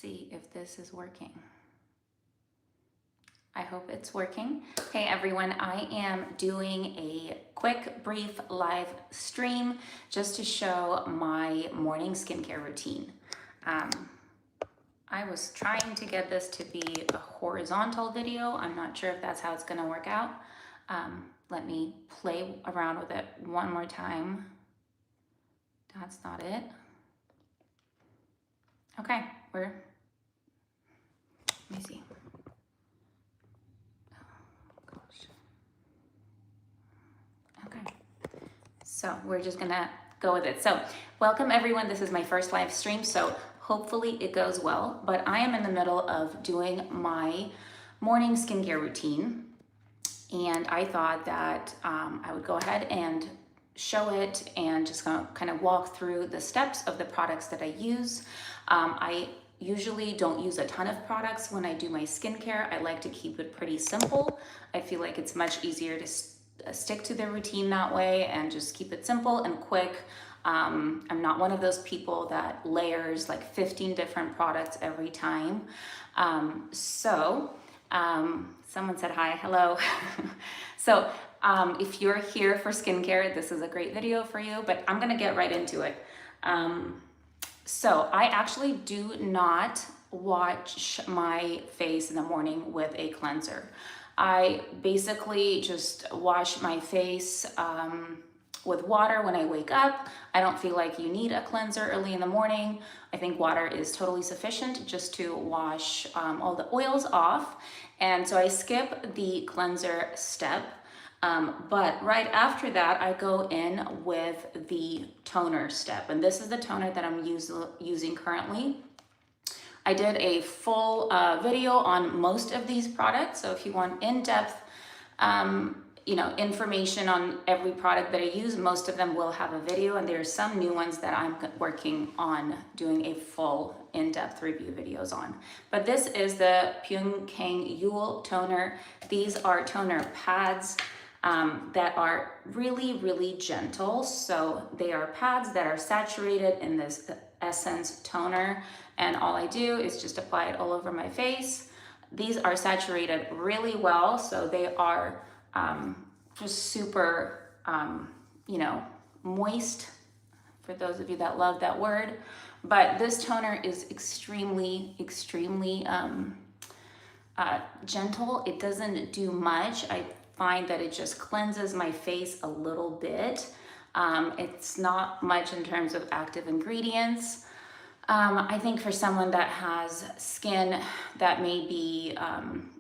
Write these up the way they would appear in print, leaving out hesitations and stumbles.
see if this is working. I hope it's working. Hey everyone, I am doing a quick, brief live stream just to show my morning skincare routine. I was trying to get this to be a horizontal video. I'm not sure if that's how it's gonna work out. Let me play around with it one more time. That's not it. Okay, let me see. Oh, gosh. Okay, so we're just gonna go with it. So welcome everyone, this is my first live stream, so hopefully it goes well, but I am in the middle of doing my morning skincare routine, and I thought that I would go ahead and show it and just kind of walk through the steps of the products that I use. I usually don't use a ton of products when I do my skincare. I like to keep it pretty simple. I feel like it's much easier to stick to the routine that way and just keep it simple and quick. I'm not one of those people that layers like 15 different products every time. Someone said hi, hello. So if you're here for skincare, this is a great video for you, but I'm gonna get right into it. So I actually do not wash my face in the morning with a cleanser. I basically just wash my face with water when I wake up. I don't feel like you need a cleanser early in the morning. I think water is totally sufficient just to wash all the oils off. And so I skip the cleanser step. But right after that, I go in with the toner step. And this is the toner that I'm using currently. I did a full video on most of these products. So if you want in-depth information on every product that I use, most of them will have a video, and there's some new ones that I'm working on doing a full in-depth review videos on. But this is the Pyunkang Yule toner. These are toner pads that are really, really gentle. So they are pads that are saturated in this essence toner, and all I do is just apply it all over my face. These are saturated really well, so they are just super, moist, for those of you that love that word. But this toner is extremely, extremely gentle. It doesn't do much. I find that it just cleanses my face a little bit. It's not much in terms of active ingredients. I think for someone that has skin that may be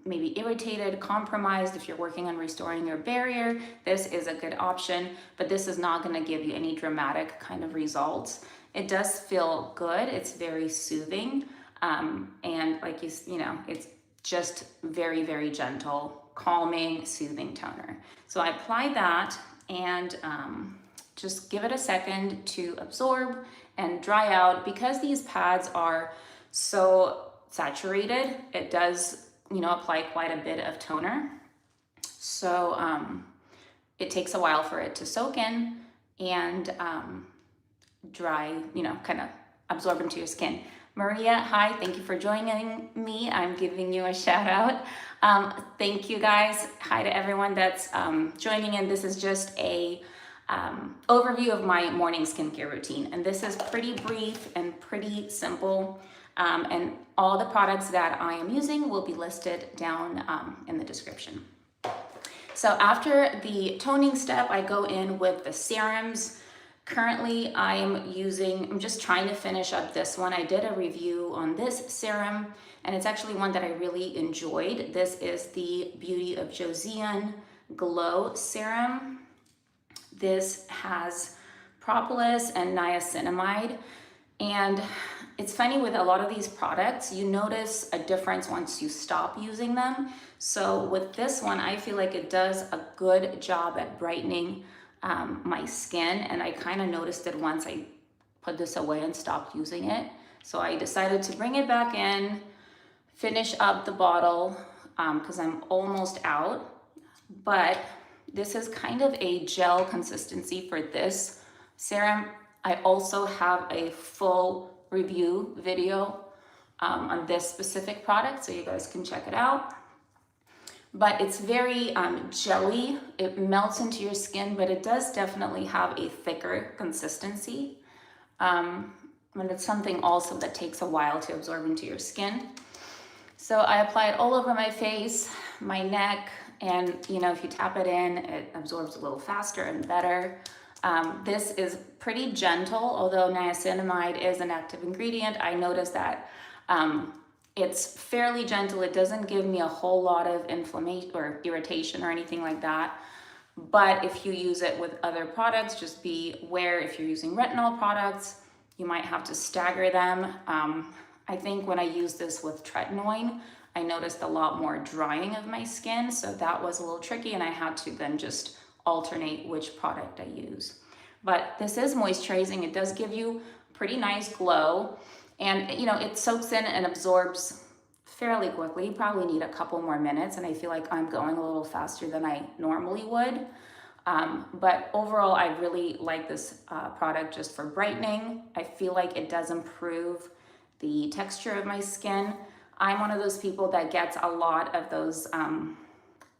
maybe irritated, compromised, if you're working on restoring your barrier, this is a good option, but this is not going to give you any dramatic kind of results. It does feel good. It's very soothing. And like it's just very, very gentle, calming, soothing toner. So I apply that and just give it a second to absorb and dry out. Because these pads are so saturated, it does, apply quite a bit of toner. So it takes a while for it to soak in and dry, kind of absorb into your skin. Maria, hi, thank you for joining me. I'm giving you a shout out. Thank you guys. Hi to everyone that's joining in. This is just a overview of my morning skincare routine, and this is pretty brief and pretty simple, and all the products that I am using will be listed down in the description. So after the toning step, I go in with the serums. Currently I'm just trying to finish up this one. I did a review on this serum, and it's actually one that I really enjoyed. This is the Beauty of Joseon Glow Serum. This has propolis and niacinamide, and it's funny with a lot of these products, you notice a difference once you stop using them. So with this one, I feel like it does a good job at brightening my skin, and I kind of noticed it once I put this away and stopped using it. So I decided to bring it back in, finish up the bottle because I'm almost out, but this is kind of a gel consistency for this serum. I also have a full review video on this specific product, so you guys can check it out. But it's very jelly. It melts into your skin, but it does definitely have a thicker consistency. And it's something also that takes a while to absorb into your skin. So I apply it all over my face, my neck, and you know, if you tap it in, it absorbs a little faster and better. This is pretty gentle, although niacinamide is an active ingredient. I noticed that it's fairly gentle. It doesn't give me a whole lot of inflammation or irritation or anything like that. But if you use it with other products, just be aware if you're using retinol products, you might have to stagger them. I think when I used this with tretinoin, I noticed a lot more drying of my skin. So that was a little tricky, and I had to then just alternate which product I use. But this is moisturizing. It does give you pretty nice glow, and you know, it soaks in and absorbs fairly quickly. You probably need a couple more minutes, and I feel like I'm going a little faster than I normally would. But overall, I really like this product just for brightening. I feel like it does improve the texture of my skin. I'm one of those people that gets a lot of those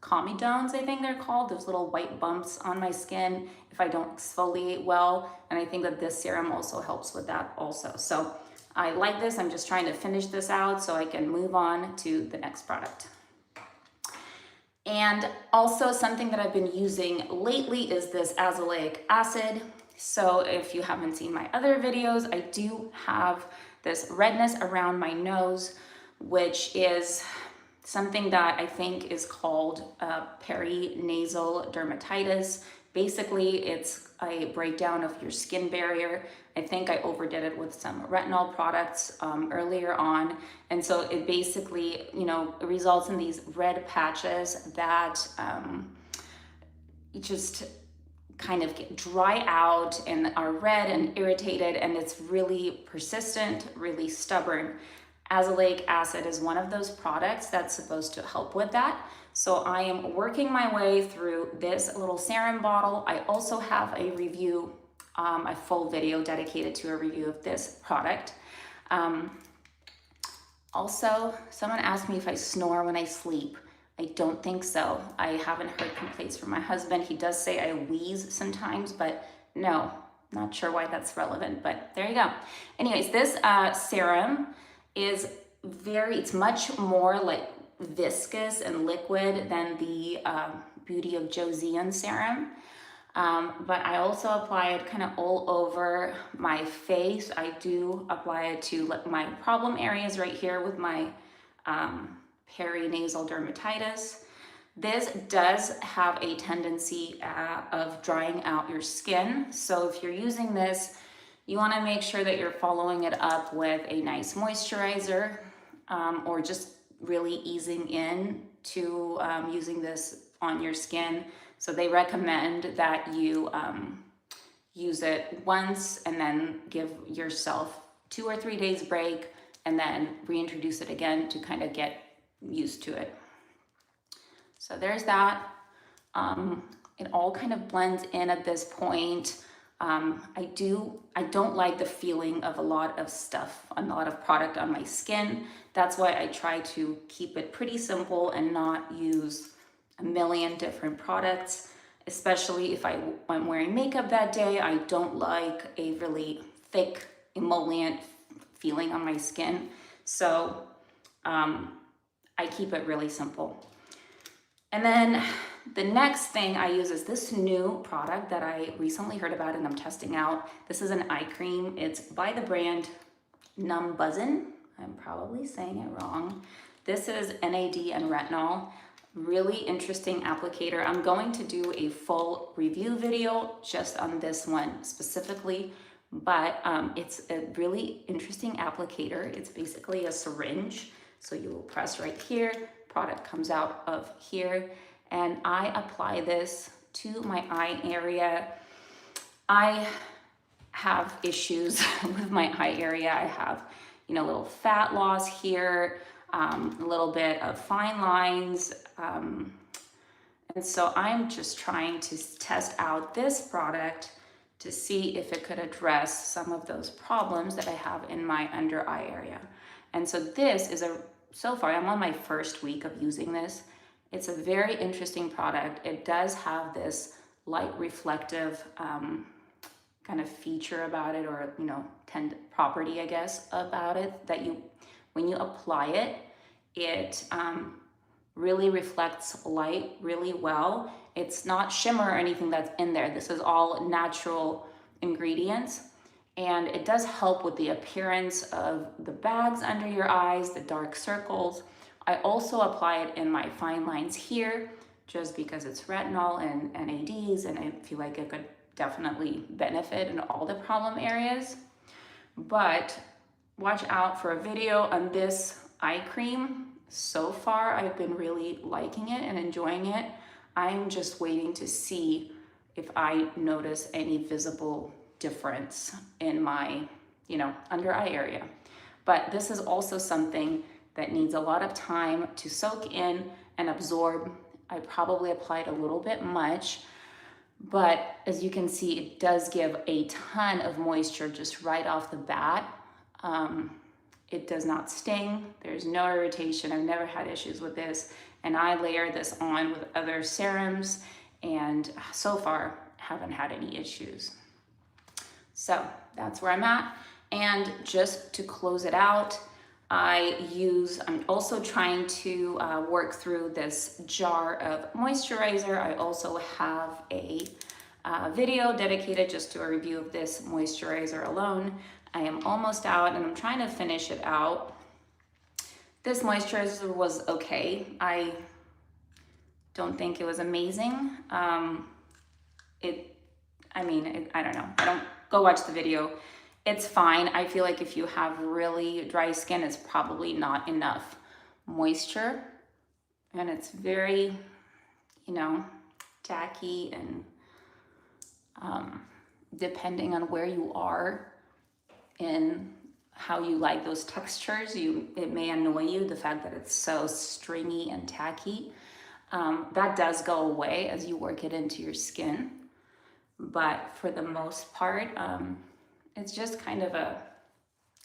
comedones, I think they're called, those little white bumps on my skin if I don't exfoliate well. And I think that this serum also helps with that also. So I like this. I'm just trying to finish this out so I can move on to the next product. And also something that I've been using lately is this azelaic acid. So if you haven't seen my other videos, I do have this redness around my nose, which is something that I think is called perinasal dermatitis. Basically, it's a breakdown of your skin barrier. I think I overdid it with some retinol products earlier on. And so it basically, you know, it results in these red patches that just kind of get dry out and are red and irritated, and it's really persistent, really stubborn. Azelaic acid is one of those products that's supposed to help with that. So I am working my way through this little serum bottle. I also have a review, a full video dedicated to a review of this product. Also, someone asked me if I snore when I sleep. I don't think so. I haven't heard complaints from my husband. He does say I wheeze sometimes, but no, not sure why that's relevant, but there you go. Anyways, this serum is it's much more like viscous and liquid than the Beauty of Joseon serum. But I also apply it kind of all over my face. I do apply it to my problem areas right here with my perinasal dermatitis. This does have a tendency of drying out your skin. So if you're using this, you want to make sure that you're following it up with a nice moisturizer, or just really easing in to using this on your skin. So they recommend that you use it once and then give yourself 2 or 3 days break and then reintroduce it again to kind of get used to it. So there's that. It all kind of blends in at this point. I don't like the feeling of a lot of stuff, a lot of product on my skin. That's why I try to keep it pretty simple and not use a million different products, especially if I'm wearing makeup that day. I don't like a really thick emollient feeling on my skin. So I keep it really simple. And then the next thing I use is this new product that I recently heard about and I'm testing out. This is an eye cream. It's by the brand Numbuzin. I'm probably saying it wrong. This is NAD and retinol. Really interesting applicator. I'm going to do a full review video just on this one specifically, but it's a really interesting applicator. It's basically a syringe. So you will press right here, product comes out of here, and I apply this to my eye area. I have issues with my eye area. I have, you know, a little fat loss here, a little bit of fine lines. And so I'm just trying to test out this product to see if it could address some of those problems that I have in my under eye area. And so this is so far, I'm on my first week of using this. It's a very interesting product. It does have this light reflective kind of feature about it, or property, I guess, about it, that when you apply it, it really reflects light really well. It's not shimmer or anything that's in there. This is all natural ingredients, and it does help with the appearance of the bags under your eyes, the dark circles. I also apply it in my fine lines here, just because it's retinol and NADs, and I feel like it could definitely benefit in all the problem areas. But watch out for a video on this eye cream. So far, I've been really liking it and enjoying it. I'm just waiting to see if I notice any visible difference in my, under eye area. But this is also something that needs a lot of time to soak in and absorb. I probably applied a little bit much, but as you can see, it does give a ton of moisture just right off the bat. It does not sting. There's no irritation. I've never had issues with this. And I layer this on with other serums, and so far haven't had any issues. So that's where I'm at. And just to close it out, I'm also trying to work through this jar of moisturizer. I also have a video dedicated just to a review of this moisturizer alone. I am almost out, and I'm trying to finish it out. This moisturizer was okay. I don't think it was amazing. I don't know. Go watch the video. It's fine. I feel like if you have really dry skin, it's probably not enough moisture. And it's very, tacky, and depending on where you are in how you like those textures, it may annoy you, the fact that it's so stringy and tacky. That does go away as you work it into your skin. But for the most part, it's just kind of a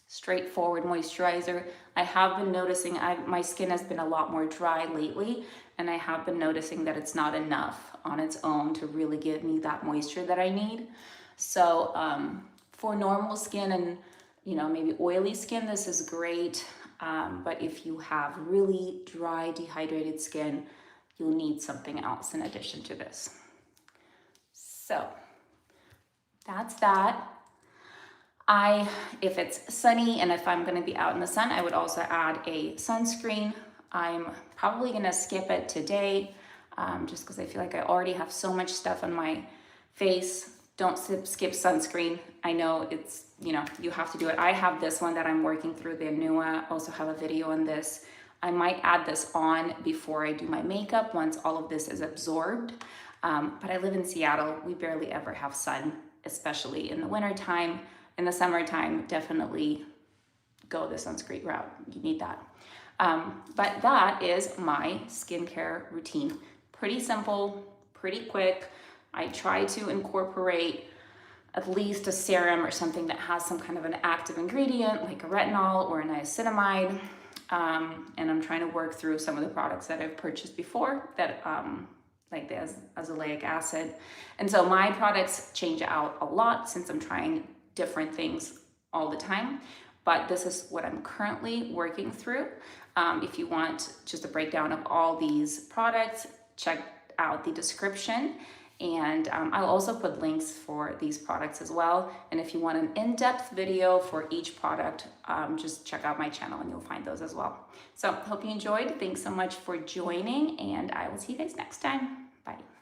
straightforward moisturizer. I have been noticing my skin has been a lot more dry lately, and I have been noticing that it's not enough on its own to really give me that moisture that I need. So for normal skin and maybe oily skin, this is great. But if you have really dry, dehydrated skin, you'll need something else in addition to this. So that's that. If it's sunny and if I'm gonna be out in the sun, I would also add a sunscreen. I'm probably gonna skip it today, just because I feel like I already have so much stuff on my face. Don't skip sunscreen. I know it's, you have to do it. I have this one that I'm working through, the Anua. I also have a video on this. I might add this on before I do my makeup once all of this is absorbed. But I live in Seattle. We barely ever have sun, especially in the winter time. In the summertime, definitely go the sunscreen route. You need that. But that is my skincare routine. Pretty simple, pretty quick. I try to incorporate at least a serum or something that has some kind of an active ingredient, like a retinol or a niacinamide. And I'm trying to work through some of the products that I've purchased before, that like the azelaic acid. And so my products change out a lot since I'm trying different things all the time. But this is what I'm currently working through. If you want just a breakdown of all these products, check out the description. And I'll also put links for these products as well. And if you want an in-depth video for each product, just check out my channel and you'll find those as well. So hope you enjoyed. Thanks so much for joining, and I will see you guys next time. Bye.